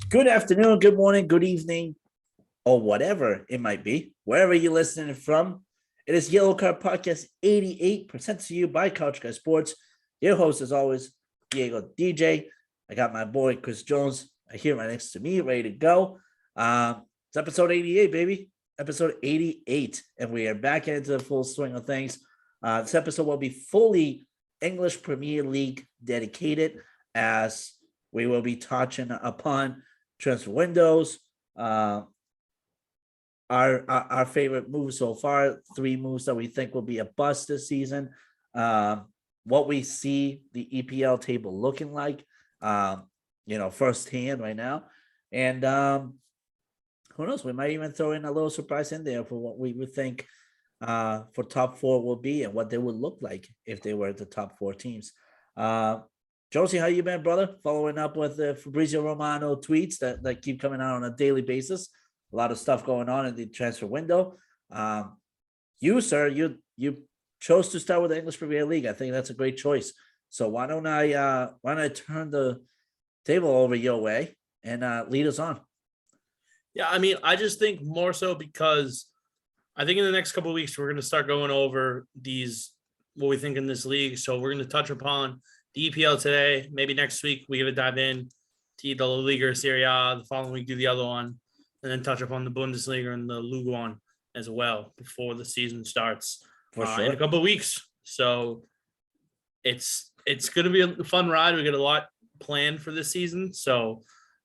Good afternoon, good morning, good evening, or whatever it might be, wherever you're listening from. It is Yellow Card Podcast 88, presented to you by Couch Guy Sports. Your host, as always, Diego DJ. I got my boy Chris Jones here right next to me, ready to go. It's episode 88, baby. Episode 88. And we are back into the full swing of things. This episode will be fully English Premier League dedicated, as we will be touching upon transfer windows, our favorite moves so far, 3 moves that we think will be a bust this season, what we see the EPL table looking like, firsthand right now, and who knows, we might even throw in a little surprise in there for what we would think for top 4 will be and what they would look like if they were the top 4 teams. Josie, how you been, brother? Following up with the Fabrizio Romano tweets that keep coming out on a daily basis. A lot of stuff going on in the transfer window. You, sir, you chose to start with the English Premier League. I think that's a great choice. So why don't I turn the table over your way and lead us on? Yeah, I mean, I just think more so because I think in the next couple of weeks we're going to start going over what we think in this league. So we're going to touch upon the EPL today. Maybe next week we're going to dive in to the La Liga or Serie A. The following week do the other one, and then touch upon the Bundesliga and the Ligue 1 as well before the season starts in a couple of weeks. So it's going to be a fun ride. We got a lot planned for this season, so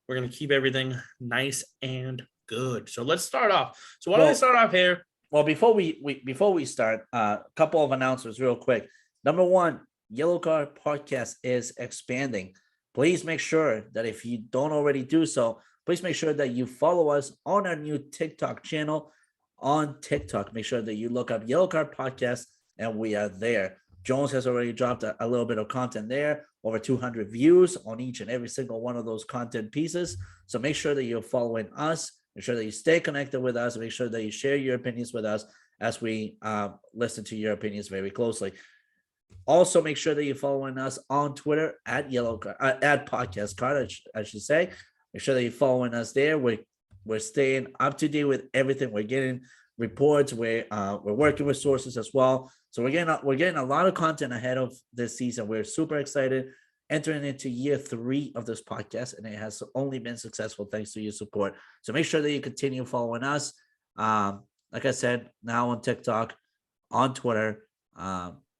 we're going to keep everything nice and good. So let's start off. So why don't we start off here? Well, before we start, a couple of announcements real quick. Number one, Yellow Card Podcast is expanding. Please make sure that if you don't already do so, please make sure that you follow us on our new TikTok channel on TikTok. Make sure that you look up Yellow Card Podcast, and we are there. Jones has already dropped a little bit of content there, over 200 views on each and every single one of those content pieces. So make sure that you're following us. Make sure that you stay connected with us. Make sure that you share your opinions with us as we listen to your opinions very closely. Also, make sure that you're following us on Twitter at at Podcast Card, I should say. Make sure that you're following us there. We're staying up to date with everything. We're getting reports. We're working with sources as well. So we're getting a lot of content ahead of this season. We're super excited, entering into year 3 of this podcast, and it has only been successful thanks to your support. So make sure that you continue following us. Like I said, now on TikTok, on Twitter.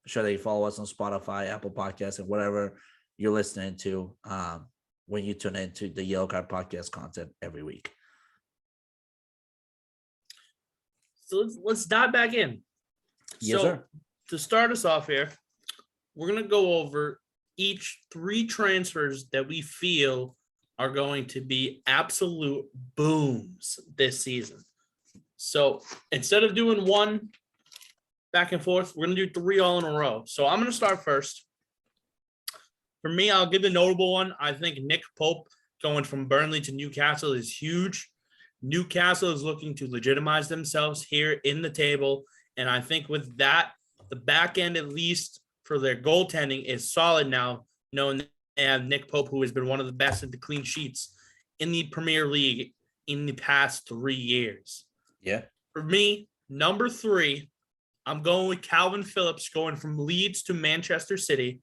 Make sure that you follow us on Spotify, Apple Podcasts, and whatever you're listening to when you tune into the Yellow Card Podcast content every week. So let's dive back in. Yes, sir. To start us off here, we're going to go over each 3 transfers that we feel are going to be absolute booms this season. So instead of doing one back and forth, we're going to do 3 all in a row. So I'm going to start first. For me, I'll give the notable one. I think Nick Pope going from Burnley to Newcastle is huge. Newcastle is looking to legitimize themselves here in the table. And I think with that, the back end, at least for their goaltending, is solid now, knowing they have Nick Pope, who has been one of the best at the clean sheets in the Premier League in the past 3 years. Yeah. For me, number 3, I'm going with Calvin Phillips going from Leeds to Manchester City.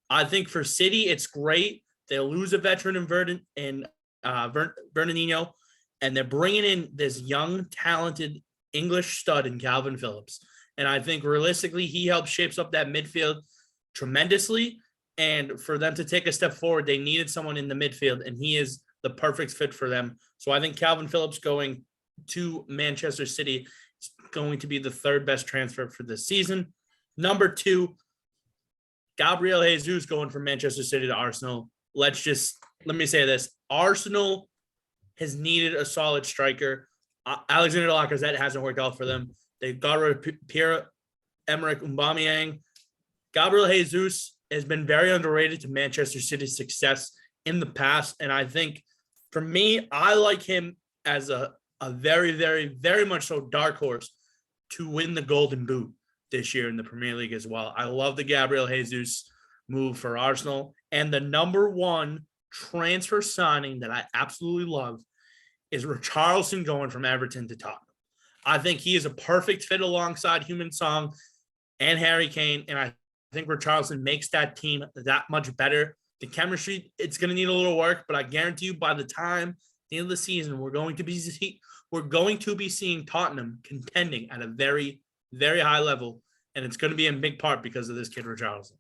I think for City, it's great. They'll lose a veteran in Bernardinho, and they're bringing in this young, talented English stud in Calvin Phillips. And I think realistically, he helps shapes up that midfield tremendously. And for them to take a step forward, they needed someone in the midfield, and he is the perfect fit for them. So I think Calvin Phillips going to Manchester City is going to be the 3rd best transfer for this season. Number 2, Gabriel Jesus going from Manchester City to Arsenal. Let me say this. Arsenal has needed a solid striker. Alexander Lacazette hasn't worked out for them. They got rid of Pierre-Emerick Aubameyang. Gabriel Jesus has been very underrated to Manchester City's success in the past. And I think, for me, I like him as a very, very, very much so dark horse to win the Golden Boot this year in the Premier League as well. I love the Gabriel Jesus move for Arsenal. And the number 1 transfer signing that I absolutely love is Richarlison going from Everton to Tottenham. I think he is a perfect fit alongside Heung-min Son and Harry Kane, and I think Richarlison makes that team that much better. The chemistry, it's going to need a little work, but I guarantee you by the time the end of the season, we're going to be seeing Tottenham contending at a very, very high level, and it's going to be in big part because of this kid Richarlison.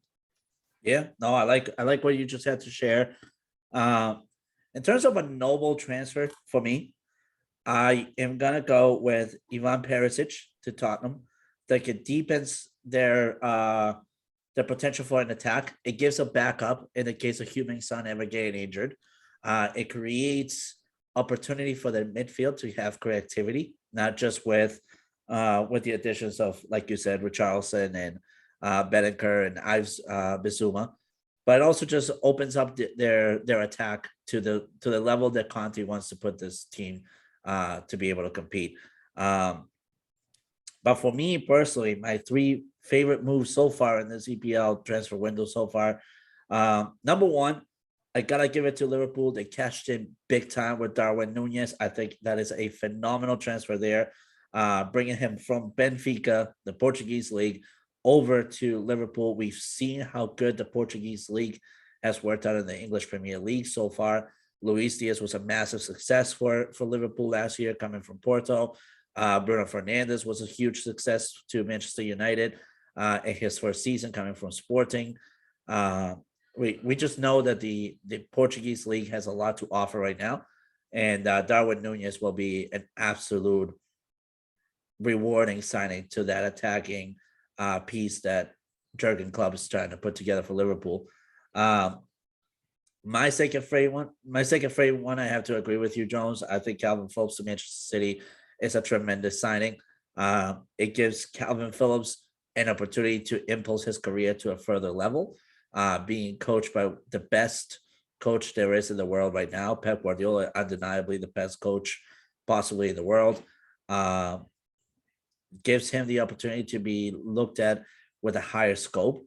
Yeah, no, I like what you just had to share. In terms of a noble transfer for me, I am gonna go with Ivan Perisic to Tottenham. That it deepens their potential for an attack. It gives a backup in the case of Heung-min Son ever getting injured. It creates opportunity for the midfield to have creativity, not just with the additions of, like you said, Richarlison and Bedenker and Ives Bissouma, but it also just opens up their attack to the level that Conte wants to put this team to be able to compete. But for me personally, my three favorite moves so far in this EPL transfer window so far. Number one, I gotta give it to Liverpool. They cashed in big time with Darwin Nunez. I think that is a phenomenal transfer there. Bringing him from Benfica, the Portuguese league, over to Liverpool. We've seen how good the Portuguese league has worked out in the English Premier League so far. Luis Diaz was a massive success for Liverpool last year, coming from Porto. Bruno Fernandes was a huge success to Manchester United in his first season, coming from Sporting. We just know that the Portuguese league has a lot to offer right now, and Darwin Nunez will be an absolute rewarding signing to that attacking piece that Jurgen Klopp is trying to put together for Liverpool. My second favorite one, I have to agree with you, Jones. I think Calvin Phillips to Manchester City is a tremendous signing. It gives Calvin Phillips an opportunity to impulse his career to a further level, being coached by the best coach there is in the world right now, Pep Guardiola, undeniably the best coach possibly in the world. Gives him the opportunity to be looked at with a higher scope.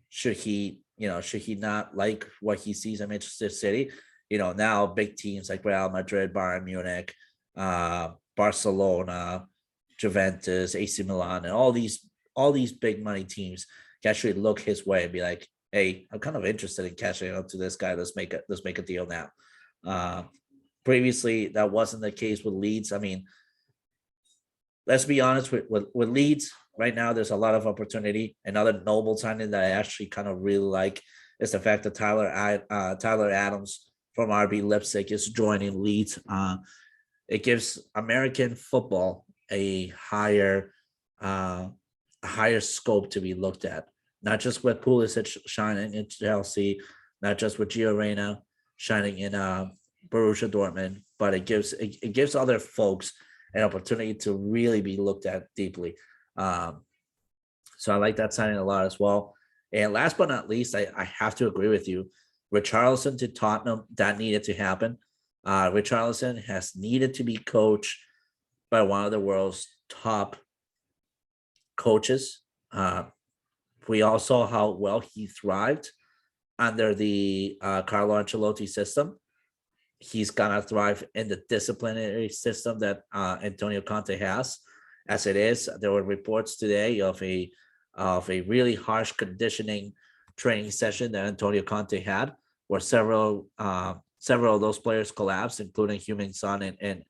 Should he not like what he sees in Manchester City? Now big teams like Real Madrid, Bayern Munich, Barcelona, Juventus, AC Milan, and all these big money teams can actually look his way and be like, "Hey, I'm kind of interested in cashing out to this guy. Let's make a deal now." Previously, that wasn't the case with Leeds. I mean, let's be honest with Leeds right now. There's a lot of opportunity. Another noble signing that I actually kind of really like is the fact that Tyler Adams from RB Leipzig is joining Leeds. It gives American football a higher scope to be looked at, not just with Pulisic shining in Chelsea, not just with Gio Reyna shining in Borussia Dortmund, but it gives other folks an opportunity to really be looked at deeply. So I like that signing a lot as well. And last but not least, I have to agree with you. Richarlison to Tottenham, that needed to happen. Richarlison has needed to be coached by one of the world's top coaches. We all saw how well he thrived under the Carlo Ancelotti system. He's gonna thrive in the disciplinary system that Antonio Conte has. As it is, there were reports today of a really harsh conditioning training session that Antonio Conte had, where several of those players collapsed, including Heung-min Son and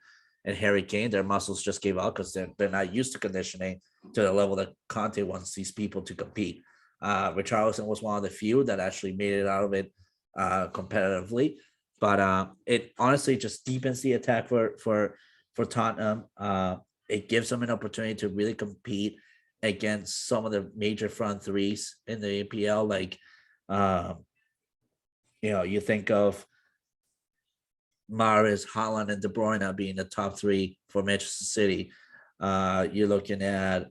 Harry Kane. Their muscles just gave out because they're not used to conditioning to the level that Conte wants these people to compete. Richarlison was one of the few that actually made it out of it competitively. But it honestly just deepens the attack for Tottenham. It gives them an opportunity to really compete against some of the major front threes in the EPL. Like, you think of Mahrez, Haaland, and De Bruyne being the top three for Manchester City. You're looking at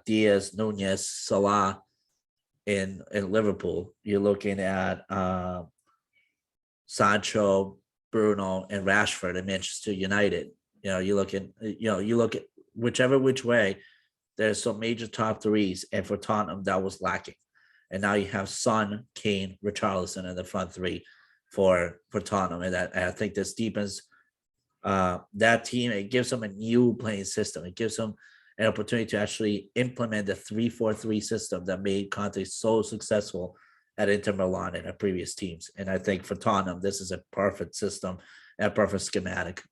Diaz, Nunez, Salah in Liverpool. You're looking at Sancho, Bruno, and Rashford in Manchester United. You look at which way, there's some major top threes, and for Tottenham that was lacking. And now you have Son, Kane, Richarlison in the front three for Tottenham, and I think this deepens that team. It gives them a new playing system. It gives them an opportunity to actually implement the 3-4-3 system that made Conte so successful at Inter Milan and at previous teams. And I think for Tottenham, this is a perfect system, a perfect schematic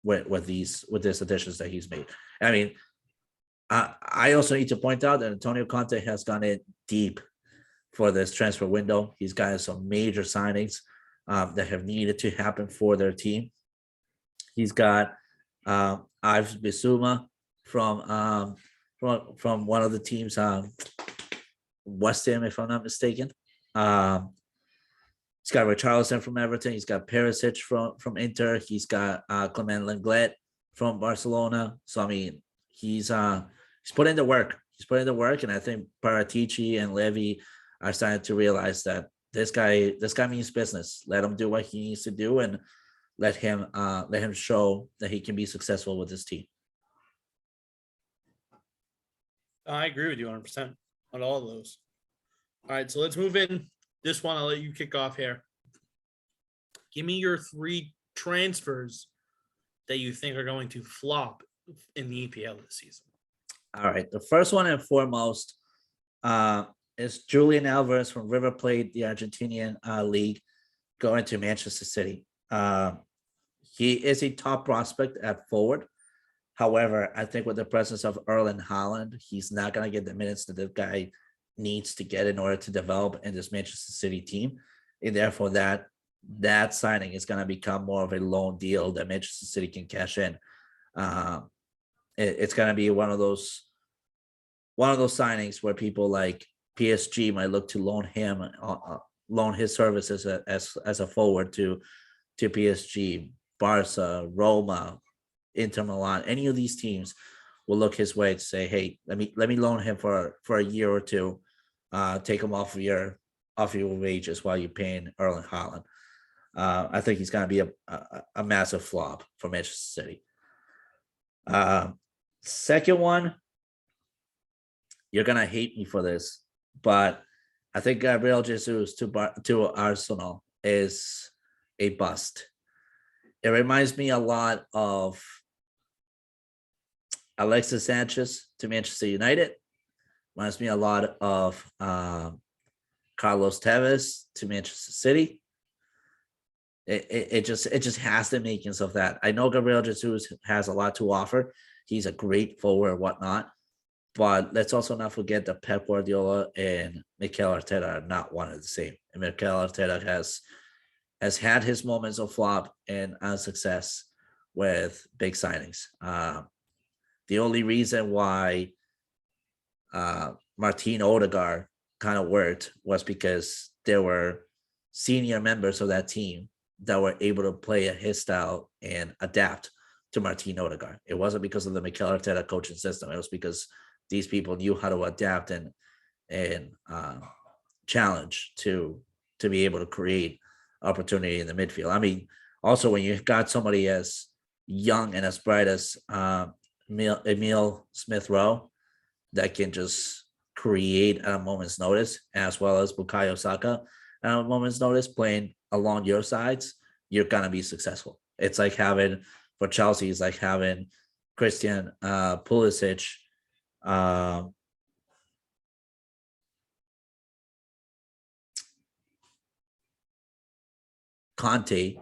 with these additions that he's made. I mean, I also need to point out that Antonio Conte has gone in deep for this transfer window. He's gotten some major signings that have needed to happen for their team. He's got Ives Bissouma from one of the teams, West Ham, if I'm not mistaken. He's got Richarlison from Everton. He's got Perisic from Inter. He's got Clement Lenglet from Barcelona. So I mean, he's put in the work. He's put in the work, and I think Paratici and Levy are starting to realize that this guy means business. Let him do what he needs to do, and let him show that he can be successful with his team. I agree with you 100% on all of those. All right, so let's move in. This one, I'll let you kick off here. Give me your 3 transfers that you think are going to flop in the EPL this season. All right, the first one and foremost is Julian Alvarez from River Plate, the Argentinian league, going to Manchester City. He is a top prospect at forward. However, I think with the presence of Erling Haaland, he's not going to get the minutes that the guy needs to get in order to develop in this Manchester City team. And therefore, that signing is going to become more of a loan deal that Manchester City can cash in. It's going to be one of those signings where people like PSG might look to loan his services as a forward to PSG, Barca, Roma, Inter Milan. Any of these teams will look his way to say, "Hey, let me loan him for a year or two, take him off your wages while you're paying Erling Haaland." I think he's going to be a massive flop for Manchester City. Second one, you're going to hate me for this, but I think Gabriel Jesus to Arsenal is a bust. It reminds me a lot of Alexis Sanchez to Manchester United. Reminds me a lot of Carlos Tevez to Manchester City. It just has the makings of that. I know Gabriel Jesus has a lot to offer. He's a great forward and whatnot. But let's also not forget that Pep Guardiola and Mikel Arteta are not one and the same. And Mikel Arteta has had his moments of flop and unsuccess with big signings. The only reason why Martin Odegaard kind of worked was because there were senior members of that team that were able to play at his style and adapt to Martin Odegaard. It wasn't because of the Mikel Arteta coaching system. It was because these people knew how to adapt and challenge to be able to create opportunity in the midfield. I mean, also when you've got somebody as young and as bright as Emil Smith-Rowe that can just create at a moment's notice, as well as Bukayo Saka at a moment's notice playing along your sides, you're gonna be successful. It's like having for Chelsea, it's like having Christian Pulisic, Conte,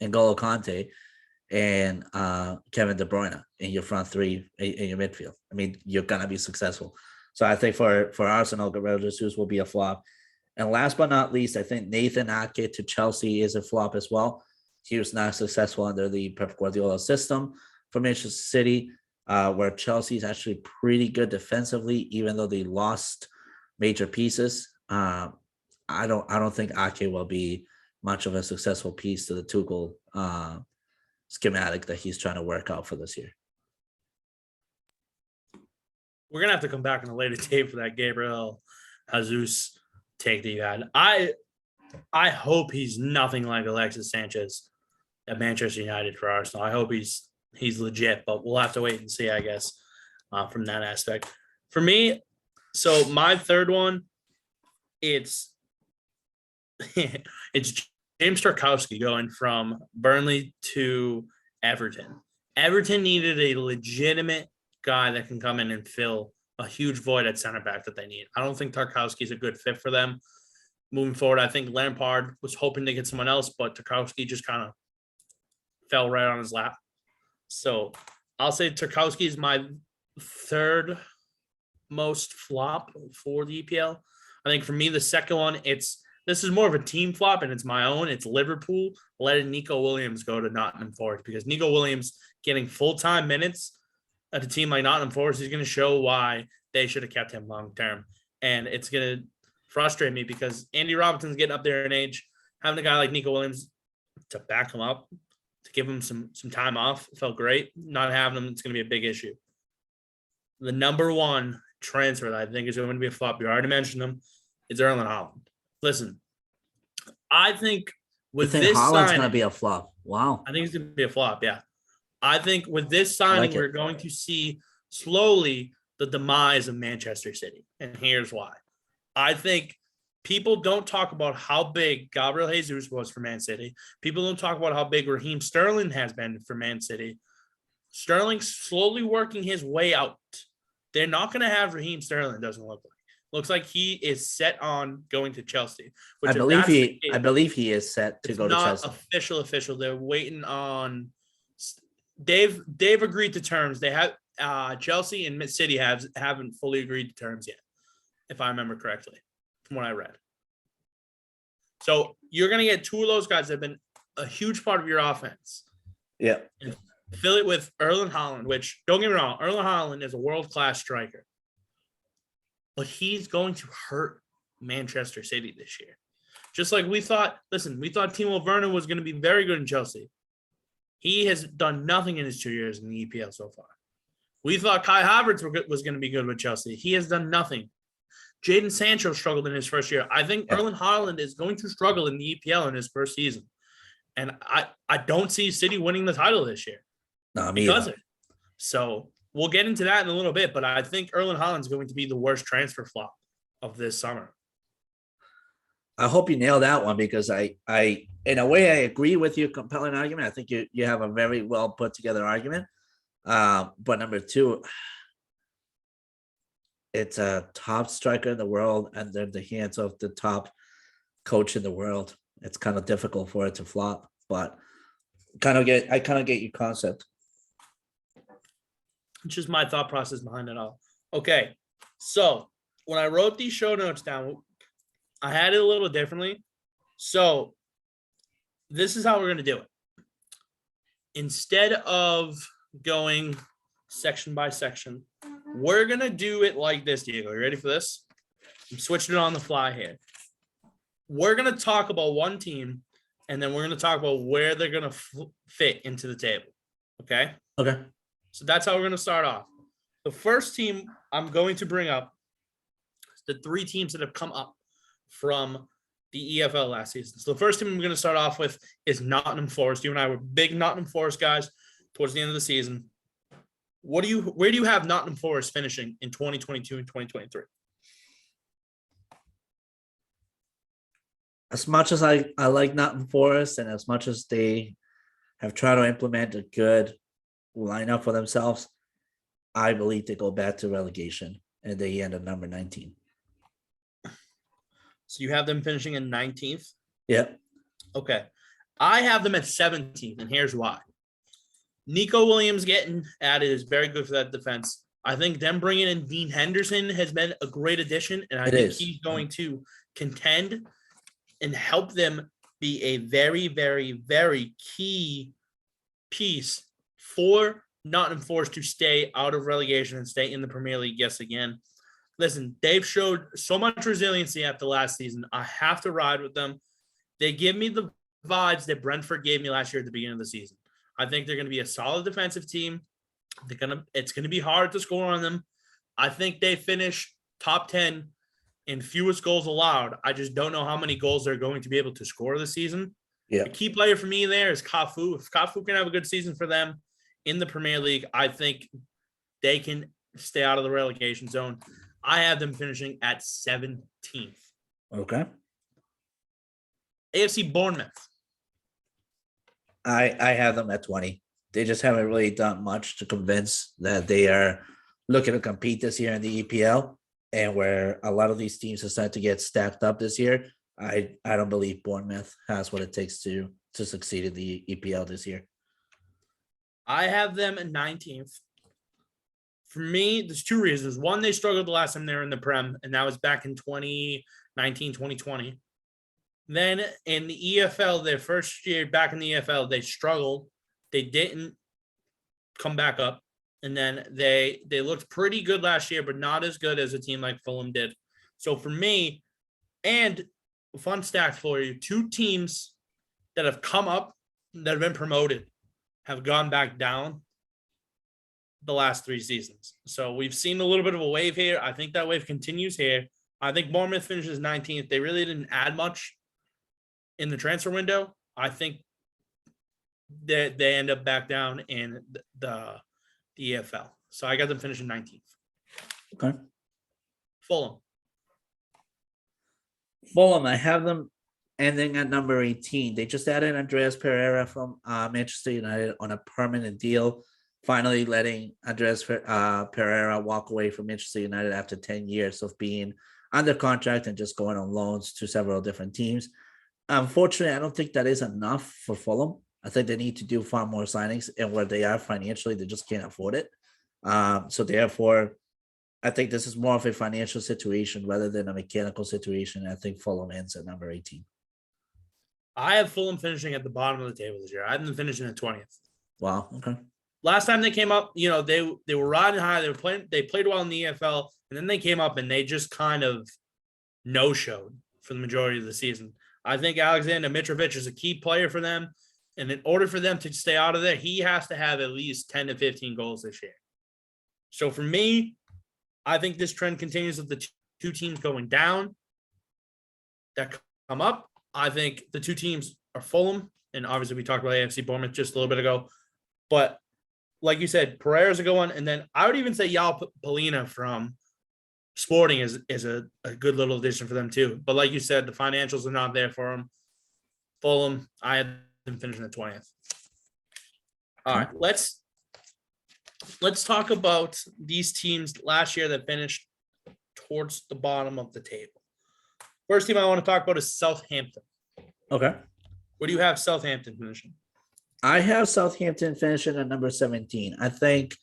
N'Golo Conte, and Kevin De Bruyne in your front three in your midfield. I mean, you're gonna be successful. So I think for Arsenal, Gabriel Jesus will be a flop. And last but not least, I think Nathan Ake to Chelsea is a flop as well. He was not successful under the Pep Guardiola system for Manchester City, where Chelsea is actually pretty good defensively, even though they lost major pieces. I don't think Ake will be much of a successful piece to the Tuchel schematic that he's trying to work out for this year. We're gonna have to come back in a later tape for that Gabriel Jesus take that you had. I hope he's nothing like Alexis Sanchez at Manchester United for Arsenal. I hope he's legit, but we'll have to wait and see, I guess, from that aspect. For me, so my third one, it's It's James Tarkowski going from Burnley to Everton. Everton needed a legitimate guy that can come in and fill a huge void at center back that they need. I don't think Tarkowski is a good fit for them moving forward. I think Lampard was hoping to get someone else, but Tarkowski just kind of fell right on his lap. So I'll say Tarkowski is my third most flop for the EPL. I think for me, the second one, this is more of a team flop, and it's my own. It's Liverpool letting Nico Williams go to Nottingham Forest, because Nico Williams getting full-time minutes at a team like Nottingham Forest is going to show why they should have kept him long-term. And it's going to frustrate me because Andy Robinson's getting up there in age. Having a guy like Nico Williams to back him up, to give him some time off, felt great. Not having him, it's going to be a big issue. The number one transfer that I think is going to be a flop, you already mentioned him, is Erling Haaland. Listen, I think with this Haaland's signing, going to be a flop. Wow. I think it's going to be a flop, yeah. I think with this signing, we're going to see slowly the demise of Manchester City. And here's why. I think people don't talk about how big Gabriel Jesus was for Man City. People don't talk about how big Raheem Sterling has been for Man City. Sterling slowly working his way out. They're not going to have Raheem Sterling, doesn't look like. Looks like he is set on going to Chelsea. I believe he is set to go to Chelsea. Not official. They're waiting on. They've agreed to terms. They have Chelsea and City haven't fully agreed to terms yet, if I remember correctly, from what I read. So you're going to get two of those guys that have been a huge part of your offense. Yeah. And fill it with Erling Haaland, which, don't get me wrong, Erling Haaland is a world-class striker. But he's going to hurt Manchester City this year. Just like we thought Timo Werner was going to be very good in Chelsea. He has done nothing in his 2 years in the EPL so far. We thought Kai Havertz was going to be good with Chelsea. He has done nothing. Jadon Sancho struggled in his first year. I think Erling Haaland is going to struggle in the EPL in his first season. And I don't see City winning the title this year. No, because of it. So we'll get into that in a little bit, but I think Erling Haaland's going to be the worst transfer flop of this summer. I hope you nail that one, because I in a way, I agree with your compelling argument. I think you have a very well put together argument. But number two, it's a top striker in the world, and they're in the hands of the top coach in the world. It's kind of difficult for it to flop, but I kind of get your concept. It's just my thought process behind it all. Okay, so when I wrote these show notes down, I had it a little differently. So this is how we're going to do it. Instead of going section by section, we're going to do it like this, Diego. You ready for this? I'm switching it on the fly here. We're going to talk about one team, and then we're going to talk about where they're going to fit into the table. Okay? Okay. So that's how we're going to start off. The first team I'm going to bring up is the three teams that have come up from the EFL last season. So the first team I'm going to start off with is Nottingham Forest. You and I were big Nottingham Forest guys towards the end of the season. Where do you have Nottingham Forest finishing in 2022 and 2023? As much as I like Nottingham Forest, and as much as they have tried to implement a good lineup for themselves, I believe they go back to relegation and they end at number 19. So you have them finishing in 19th? Yep. Okay. I have them at 17th, and here's why. Nico Williams getting added is very good for that defense. I think them bringing in Dean Henderson has been a great addition, and I think he's going to contend and help them be a very, very, very key piece for Nottingham Forest to stay out of relegation and stay in the Premier League yes again. Listen, they've showed so much resiliency after last season. I have to ride with them. They give me the vibes that Brentford gave me last year at the beginning of the season. I think they're going to be a solid defensive team. It's going to be hard to score on them. I think they finish top 10 in fewest goals allowed. I just don't know how many goals they're going to be able to score this season. Yeah. The key player for me there is Cafu. If Cafu can have a good season for them in the Premier League, I think they can stay out of the relegation zone. I have them finishing at 17th. Okay. AFC Bournemouth. I have them at 20. They just haven't really done much to convince that they are looking to compete this year in the EPL. And where a lot of these teams are starting to get stacked up this year, I don't believe Bournemouth has what it takes to succeed in the EPL this year. I have them at 19th. For me, there's two reasons. One, they struggled the last time they were in the Prem, and that was back in 2019, 2020. Then in the EFL, their first year back in the EFL, they struggled. They didn't come back up. And then they looked pretty good last year, but not as good as a team like Fulham did. So for me, and fun stat for you, two teams that have come up, that have been promoted, have gone back down the last 3 seasons. So we've seen a little bit of a wave here. I think that wave continues here. I think Bournemouth finishes 19th. They really didn't add much in the transfer window. I think that they end up back down in the EFL. So I got them finishing 19th. Okay. Fulham. I have them ending at number 18. They just added Andreas Pereira from Manchester United on a permanent deal, finally letting Andreas Pereira walk away from Manchester United after 10 years of being under contract and just going on loans to several different teams. Unfortunately, I don't think that is enough for Fulham. I think they need to do far more signings, and where they are financially, they just can't afford it. So therefore, I think this is more of a financial situation rather than a mechanical situation. I think Fulham ends at number 18. I have Fulham finishing at the bottom of the table this year. I have them finishing at 20th. Wow. Okay. Last time they came up, they were riding high. They played well in the EFL, and then they came up and they just kind of no-showed for the majority of the season. I think Alexander Mitrovic is a key player for them. And in order for them to stay out of there, he has to have at least 10 to 15 goals this year. So for me, I think this trend continues with the two teams going down that come up. I think the two teams are Fulham, and obviously we talked about AFC Bournemouth just a little bit ago. But like you said, Pereira's a good one. And then I would even say Yao Polina from Sporting is a good little addition for them too. But like you said, the financials are not there for them. Fulham, I had them finishing at 20th. All right, let's talk about these teams last year that finished towards the bottom of the table. First team I want to talk about is Southampton. Okay. Where do you have Southampton finishing? I have Southampton finishing at number 17. I think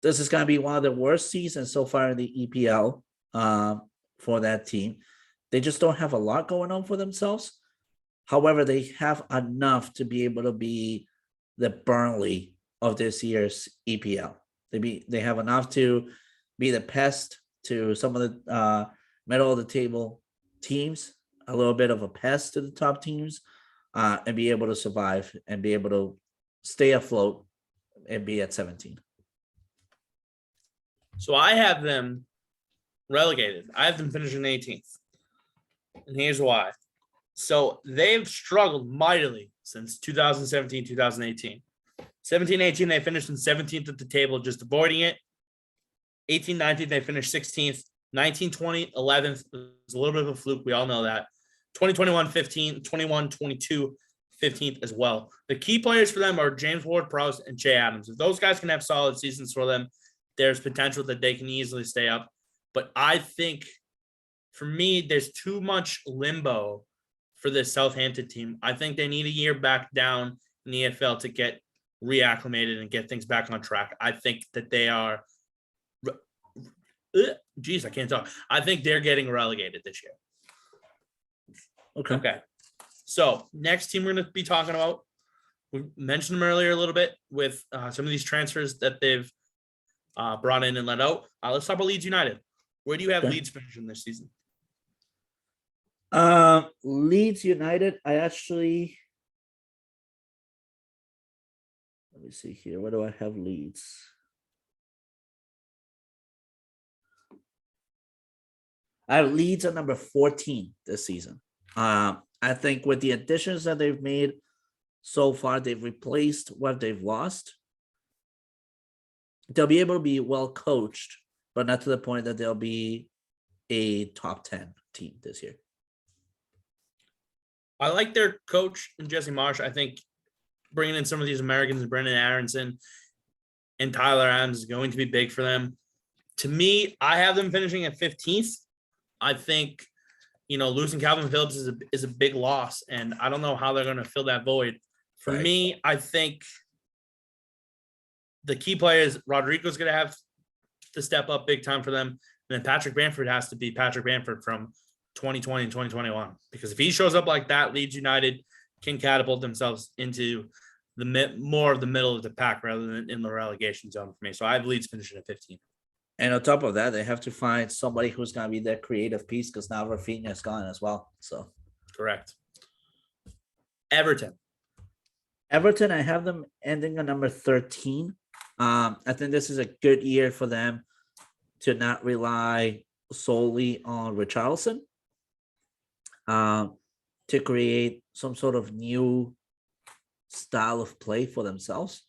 this is going to be one of the worst seasons so far in the EPL for that team. They just don't have a lot going on for themselves. However, they have enough to be able to be the Burnley of this year's EPL. They have enough to be the pest to some of the middle of the table teams, a little bit of a pest to the top teams, and be able to survive and be able to stay afloat and be at 17. So I have them relegated. I have them finishing 18th. And here's why. So they've struggled mightily since 2017, 2018. 17-18, they finished in 17th at the table, just avoiding it. 18-19, they finished 16th. 19-20, 11th. It was a little bit of a fluke. We all know that. 2021, 15th. 21-22, 15th as well. The key players for them are James Ward-Prowse and Che Adams. If those guys can have solid seasons for them, there's potential that they can easily stay up. But I think, for me, there's too much limbo for this Southampton team. I think they need a year back down in the EFL to get reacclimated and get things back on track. I think that they are I can't talk. I think they're getting relegated this year. Okay. So next team we're going to be talking about, we mentioned them earlier a little bit with some of these transfers that they've brought in and let out. Let's talk about Leeds United. Where do you have Leeds finishing this season? Leeds United, let me see here. Where do I have Leeds? I have Leeds at number 14 this season. I think with the additions that they've made so far, they've replaced what they've lost. They'll be able to be well coached, but not to the point that they'll be a top 10 team this year. I like their coach and Jesse Marsh. I think bringing in some of these Americans, Brendan Aronson and Tyler Adams, is going to be big for them. To me, I have them finishing at 15th. I think, losing Calvin Phillips is a big loss, and I don't know how they're going to fill that void. For Right. me, I think the key players, Rodrigo's going to have to step up big time for them. And then Patrick Bamford has to be Patrick Bamford from 2020 and 2021. Because if he shows up like that, Leeds United can catapult themselves into more of the middle of the pack rather than in the relegation zone for me. So I have Leeds finishing at 15. And on top of that, they have to find somebody who's going to be their creative piece because now Rafinha is gone as well. So correct. Everton, I have them ending on number 13. I think this is a good year for them to not rely solely on Richarlison, to create some sort of new style of play for themselves.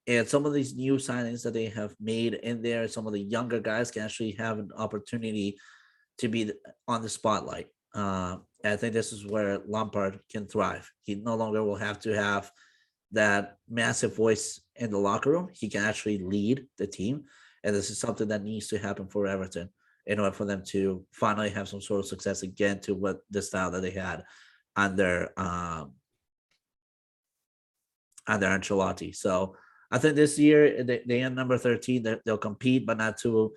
And some of these new signings that they have made in there, some of the younger guys can actually have an opportunity to be on the spotlight. I think this is where Lampard can thrive. He no longer will have to have that massive voice in the locker room. He can actually lead the team. And this is something that needs to happen for Everton in order for them to finally have some sort of success again to what the style that they had under Ancelotti. So I think this year they end number 13. They'll compete, but not to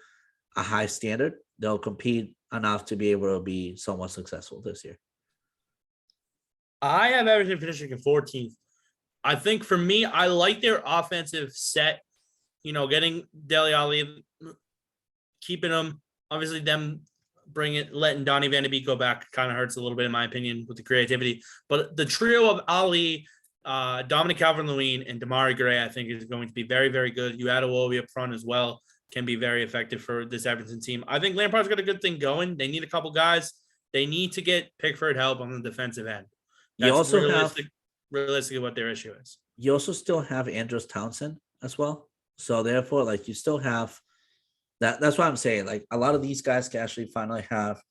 a high standard. They'll compete enough to be able to be somewhat successful this year. I have Everton finishing at 14th. I think for me, I like their offensive set. Getting Dele Alli, keeping them. Obviously, them letting Donny Van de Beek go back kind of hurts a little bit in my opinion with the creativity. But the trio of Ali, Dominic Calvert-Lewin, and Damari Gray, I think, is going to be very, very good. You add Iwobi up front as well, can be very effective for this Everton team. I think Lampard's got a good thing going. They need a couple guys. They need to get Pickford help on the defensive end. That's you also realistically what their issue is. You also still have Andros Townsend as well. So therefore, you still have that. That's why I'm saying, a lot of these guys can actually finally have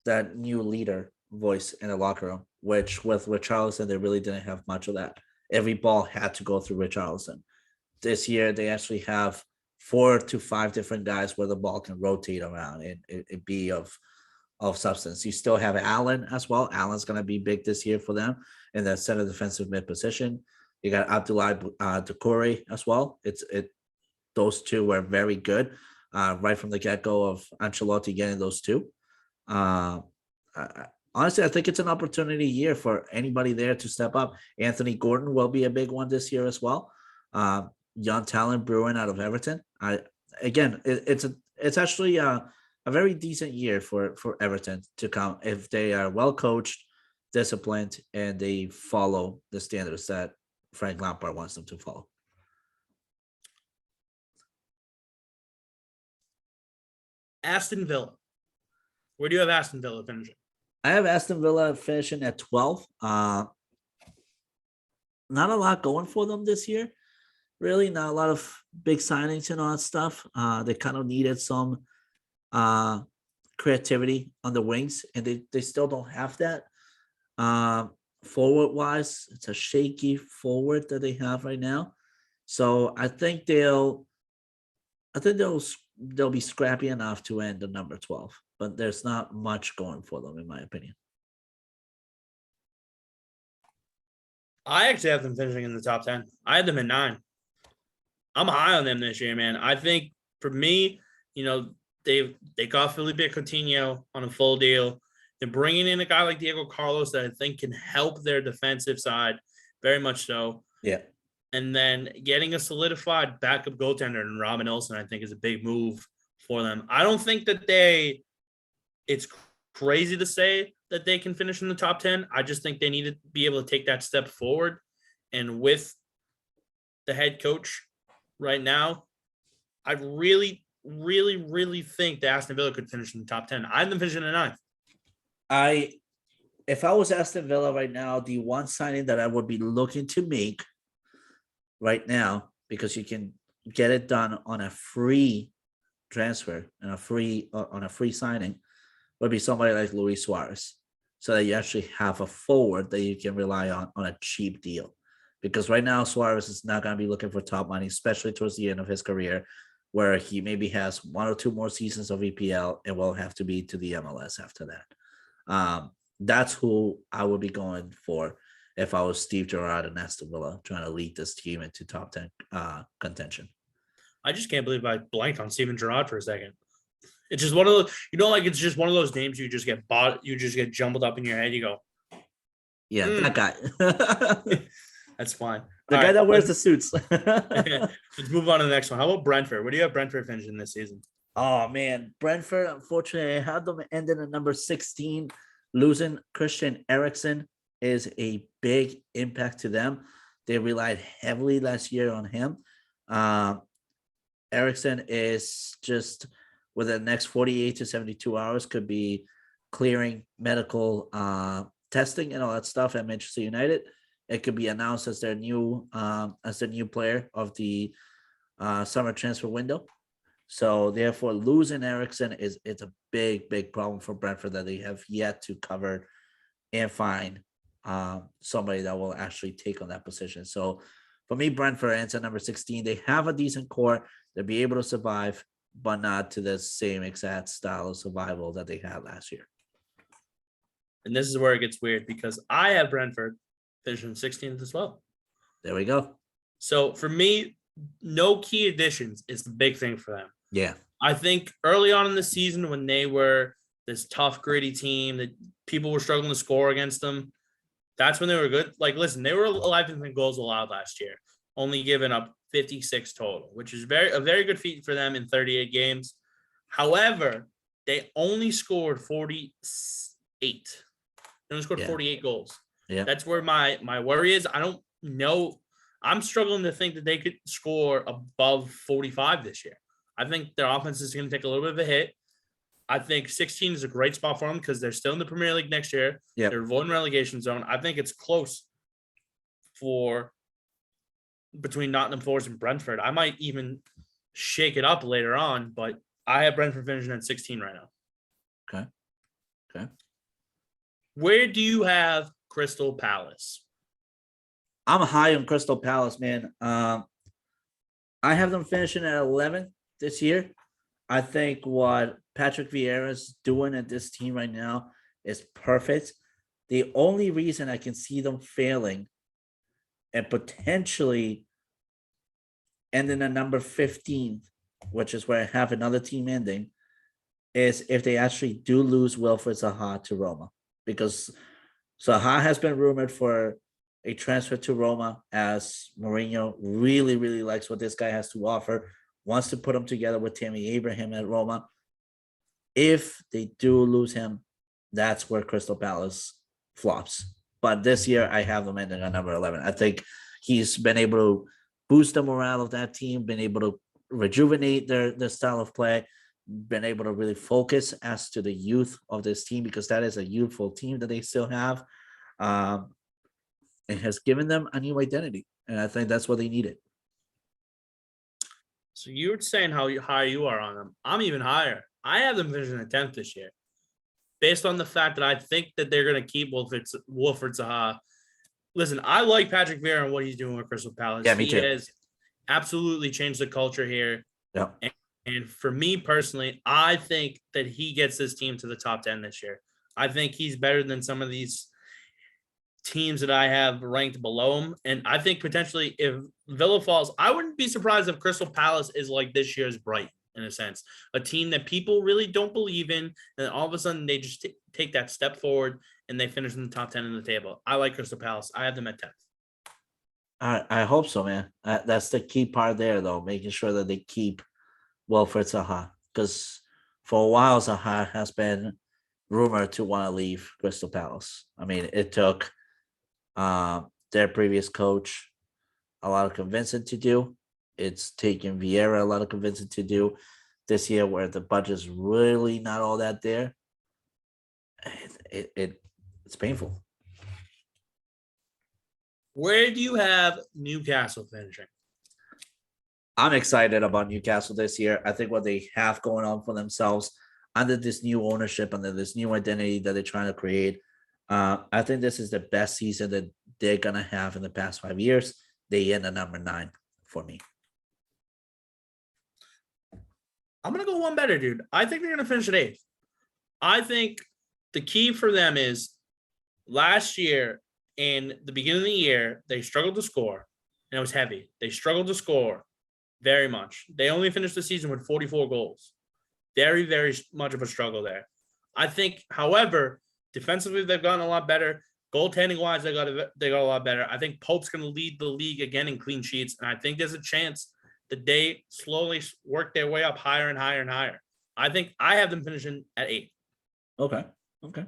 that new leader voice in the locker room, which with Richarlison, they really didn't have much of that. Every ball had to go through Richarlison. This year, they actually have 4 to 5 different guys where the ball can rotate around and it be of substance. You still have Allen as well. Allen's going to be big this year for them in the center defensive mid position. You got Abdoulaye Doucouré as well. Those two were very good right from the get-go of Ancelotti getting those two. Honestly, I think it's an opportunity year for anybody there to step up. Anthony Gordon will be a big one this year as well. Young talent brewing out of Everton. It's actually a very decent year for Everton to come if they are well coached, disciplined, and they follow the standards that Frank Lampard wants them to follow. Aston Villa. Where do you have Aston Villa finishing? I have Aston Villa finishing at 12. Not a lot going for them this year. Really, not a lot of big signings and all that stuff. They kind of needed some creativity on the wings, and they still don't have that. Forward-wise, it's a shaky forward that they have right now. So I think they'll be scrappy enough to end the number 12, but there's not much going for them, in my opinion. I actually have them finishing in the top 10. I had them at 9. I'm high on them this year, man. I think for me, they got Felipe Coutinho on a full deal. They're bringing in a guy like Diego Carlos that I think can help their defensive side very much so. Yeah. And then getting a solidified backup goaltender in Robin Olsen, I think, is a big move for them. I don't think that it's crazy to say that they can finish in the top 10. I just think they need to be able to take that step forward. And with the head coach right now, I really, really, really think that Aston Villa could finish in the top 10. I have them finishing at 9th. If I was Aston Villa right now, the one signing that I would be looking to make right now, because you can get it done on a free transfer and on a free signing, would be somebody like Luis Suarez. so that you actually have a forward that you can rely on a cheap deal. Because right now Suarez is not going to be looking for top money, especially towards the end of his career, where he maybe has 1 or 2 more seasons of EPL and will have to be to the MLS after that. That's who I would be going for if I was Steve Gerrard and Aston Villa trying to lead this team into top 10 contention. I just can't believe I blanked on Steven Gerrard for a second. It's just one of those, like it's just one of those names you just get jumbled up in your head. You go, yeah, that guy. That's fine. The guy that wears the suits. Let's move on to the next one. How about Brentford? Where do you have Brentford finishing this season? Oh man, Brentford. Unfortunately, I had them ending at number 16. Losing Christian Eriksen is a big impact to them. They relied heavily last year on him. Eriksen is just within the next 48 to 72 hours could be clearing medical testing and all that stuff at Manchester United. It could be announced as their new player of the summer transfer window. So therefore, losing Eriksen it's a big problem for Brentford that they have yet to cover and find somebody that will actually take on that position. So for me, Brentford ends at number 16. They have a decent core. They'll be able to survive, but not to the same exact style of survival that they had last year. And this is where it gets weird because I have Brentford finishing 16th as well. There we go. So for me, no key additions is the big thing for them. Yeah. I think early on in the season when they were this tough, gritty team that people were struggling to score against them, that's when they were good. Like, listen, they were 11th in goals allowed last year, only giving up 56 total, which is a very good feat for them in 38 games. However, they only scored 48. They only scored 48 goals. Yeah. That's where my worry is. I don't know. I'm struggling to think that they could score above 45 this year. I think their offense is going to take a little bit of a hit. I think 16 is a great spot for them because they're still in the Premier League next year. Yep. They're avoiding relegation zone. I think it's close for between Nottingham Forest and Brentford. I might even shake it up later on, but I have Brentford finishing at 16 right now. Okay. Where do you have Crystal Palace? I'm high on Crystal Palace, man. I have them finishing at 11 this year. I think what Patrick Vieira is doing at this team right now is perfect. The only reason I can see them failing and potentially ending at number 15, which is where I have another team ending, is if they actually do lose Wilfried Zaha to Roma. Because Zaha has been rumored for a transfer to Roma, as Mourinho really, really likes what this guy has to offer, wants to put him together with Tammy Abraham at Roma. If they do lose him, that's where Crystal Palace flops. But this year, I have them ending at number 11. I think he's been able to boost the morale of that team, been able to rejuvenate their style of play, been able to really focus as to the youth of this team, because that is a youthful team that they still have. It has given them a new identity, and I think that's what they needed. So you were saying how high you are on them. I'm even higher. I have them finishing at 10th this year, based on the fact that I think that they're going to keep Wilfried Zaha. Listen, I like Patrick Vieira and what he's doing with Crystal Palace. Yeah, me too. He has absolutely changed the culture here. Yeah. And for me personally, I think that he gets this team to the top 10 this year. I think he's better than some of these teams that I have ranked below him. And I think potentially if Villa falls, I wouldn't be surprised if Crystal Palace is like this year's Brighton, in a sense. A team that people really don't believe in, and all of a sudden they just take that step forward and they finish in the top 10 in the table. I like Crystal Palace. I have them at 10th. I hope so, man. That's the key part there, though, making sure that they keep Wilfried Zaha, because for a while Zaha has been rumored to want to leave Crystal Palace. I mean, it took their previous coach a lot of convincing to do. It's taken Vieira a lot of convincing to do this year, where the budget's really not all that there. It's painful. Where do you have Newcastle finishing? I'm excited about Newcastle this year. I think what they have going on for themselves under this new ownership, under this new identity that they're trying to create, I think this is the best season that they're gonna have in the past 5 years. They end at number 9 for me. I'm gonna go one better, dude. I think they're gonna finish at 8th. I think the key for them is last year in the beginning of the year, they struggled to score, and it was heavy. They struggled to score very much. They only finished the season with 44 goals. Very, very much of a struggle there. I think, however, defensively they've gotten a lot better. Goaltending wise, they got a lot better. I think Pope's going to lead the league again in clean sheets, and I think there's a chance that they slowly work their way up higher and higher and higher. I think I have them finishing at 8. Okay. Okay.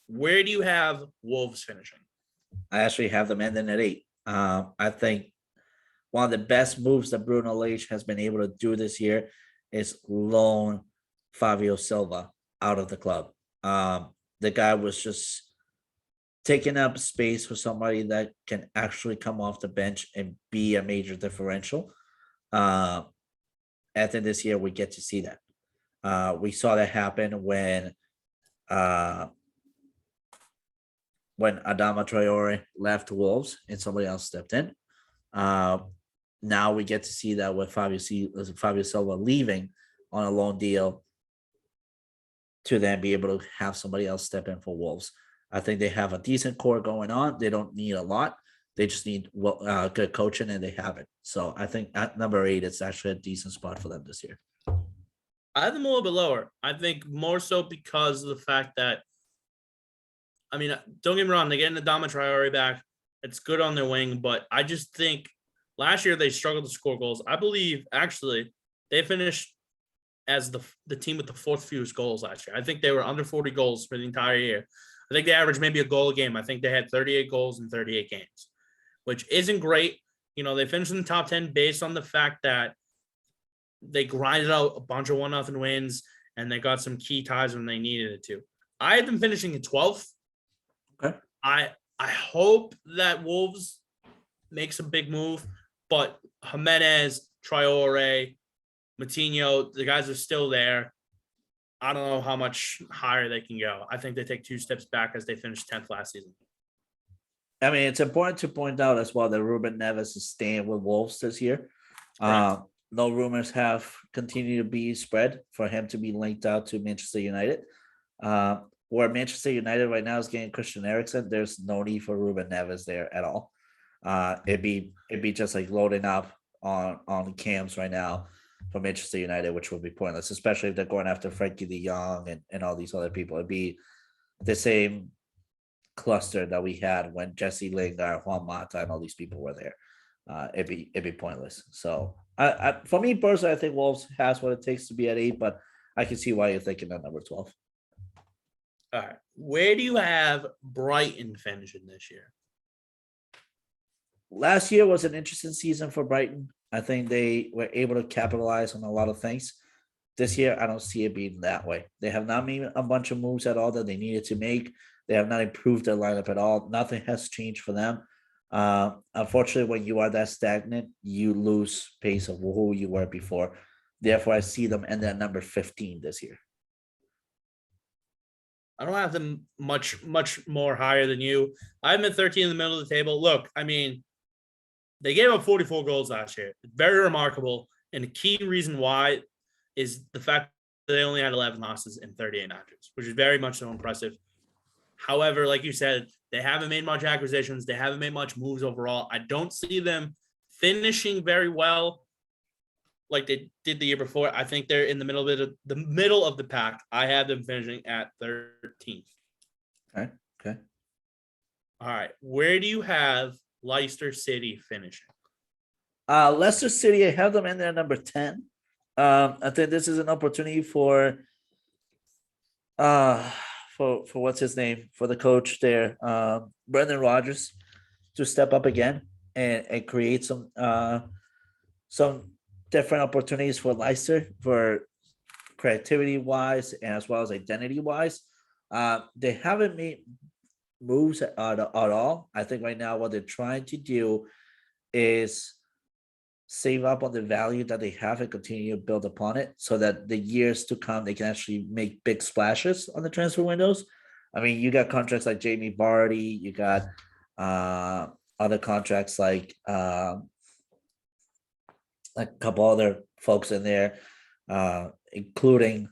Where do you have Wolves finishing? I actually have them ending at 8. I think one of the best moves that Bruno Lage has been able to do this year is loan Fabio Silva out of the club. The guy was just taking up space for somebody that can actually come off the bench and be a major differential. I think this year we get to see that. We saw that happen when Adama Traore left Wolves and somebody else stepped in. Now we get to see that with Fabio Silva leaving on a loan deal to then be able to have somebody else step in for Wolves. I think they have a decent core going on. They don't need a lot. They just need good coaching, and they have it. So I think at number 8, it's actually a decent spot for them this year. I have them a little bit lower. I think more so because of the fact that, I mean, don't get me wrong, they're getting Adama Traore back. It's good on their wing, but I just think last year they struggled to score goals. I believe, actually, they finished as the team with the 4th fewest goals last year. I think they were under 40 goals for the entire year. I think they averaged maybe a goal a game. I think they had 38 goals in 38 games, which isn't great. You know, they finished in the top 10 based on the fact that they grinded out a bunch of 1-0 wins and they got some key ties when they needed it to. I had them finishing in 12th. Okay. I hope that Wolves makes a big move, but Jimenez, Traore, Matinho, the guys are still there. I don't know how much higher they can go. I think they take 2 steps back as they finished 10th last season. I mean, it's important to point out as well that Ruben Neves is staying with Wolves this year. No rumors have continued to be spread for him to be linked out to Manchester United. Where Manchester United right now is getting Christian Eriksen, there's no need for Ruben Neves there at all. It'd be just like loading up on cams right now for Manchester United, which would be pointless, especially if they're going after Frankie de Jong and all these other people. It'd be the same cluster that we had when Jesse Lingard, Juan Mata, and all these people were there. It'd be pointless. So for me personally, I think Wolves has what it takes to be at 8, but I can see why you're thinking at number 12. All right. Where do you have Brighton finishing this year? Last year was an interesting season for Brighton. I think they were able to capitalize on a lot of things. This year, I don't see it being that way. They have not made a bunch of moves at all that they needed to make. They have not improved their lineup at all. Nothing has changed for them. Unfortunately, when you are that stagnant, you lose pace of who you were before. Therefore, I see them end at number 15 this year. I don't have them much more higher than you. I'm at 13 in the middle of the table. Look, I mean, they gave up 44 goals last year. Very remarkable. And the key reason why is the fact that they only had 11 losses in 38 matches, which is very much so impressive. However, like you said, they haven't made much acquisitions. They haven't made much moves overall. I don't see them finishing very well like they did the year before. I think they're in the middle of the pack. I have them finishing at 13th. Okay. All right. Where do you have Leicester City finishing? Leicester City, I have them in there at number 10. I think this is an opportunity for what's his name, for the coach there, Brendan Rodgers, to step up again and create some different opportunities for Leicester for creativity wise and as well as identity wise. They haven't made moves at all. I think right now what they're trying to do is save up on the value that they have and continue to build upon it so that the years to come they can actually make big splashes on the transfer windows. I mean, you got contracts like Jamie Vardy, you got other contracts like a couple other folks in there, including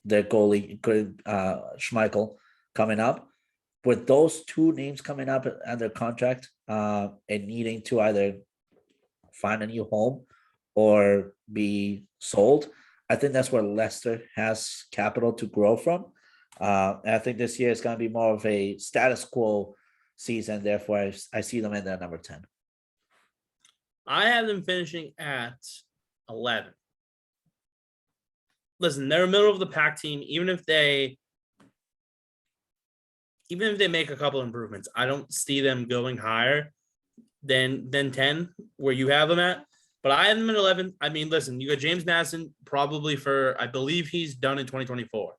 their goalie, including Schmeichel coming up. With those two names coming up under contract and needing to either find a new home or be sold, I think that's where Leicester has capital to grow from. And I think this year is going to be more of a status quo season. Therefore, I see them in there number 10. I have them finishing at 11. Listen, they're a middle of the pack team. Even if they make a couple improvements, I don't see them going higher than 10, where you have them at. But I have them at 11. I mean, listen, you got James Madison probably for, I believe he's done in 2024.